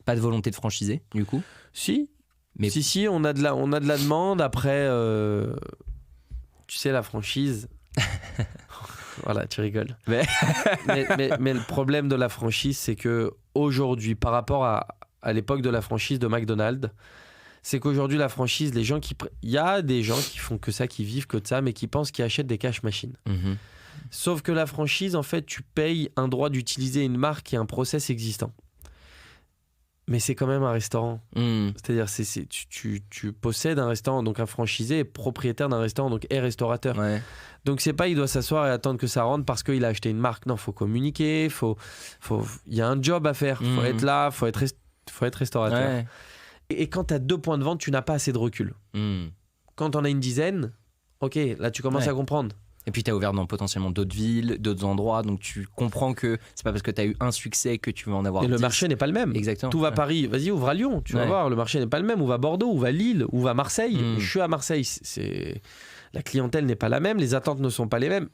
Pas de volonté de franchiser, du coup? Si. Mais... Si, on a de la demande. Après, tu sais, la franchise... Voilà, tu rigoles. mais le problème de la franchise, c'est qu'aujourd'hui, par rapport à l'époque de la franchise de McDonald's, c'est qu'aujourd'hui, la franchise, il y a des gens qui font que ça, qui vivent que de ça, mais qui pensent qu'ils achètent des cash machines. Mmh. Sauf que la franchise, en fait, tu payes un droit d'utiliser une marque et un process existant. Mais c'est quand même un restaurant. C'est-à-dire, tu possèdes un restaurant, donc un franchisé est propriétaire d'un restaurant, donc est restaurateur. Ouais. Donc c'est pas il doit s'asseoir et attendre que ça rentre parce qu'il a acheté une marque. Non, faut communiquer, il y a un job à faire. Faut être là, faut être restaurateur. Ouais. Et quand tu as 2 points de vente, tu n'as pas assez de recul. Quand on a une dizaine, ok, là tu commences à comprendre. Et puis tu as ouvert dans potentiellement d'autres villes, d'autres endroits, donc tu comprends que c'est pas parce que tu as eu un succès que tu veux en avoir 10. Et le marché n'est pas le même. Exactement. Tout va à Paris, vas-y, ouvre à Lyon, tu vas voir, le marché n'est pas le même. Ouvre à Bordeaux, ouvre à Lille, ouvre à Marseille. Je suis à Marseille, la clientèle n'est pas la même, les attentes ne sont pas les mêmes.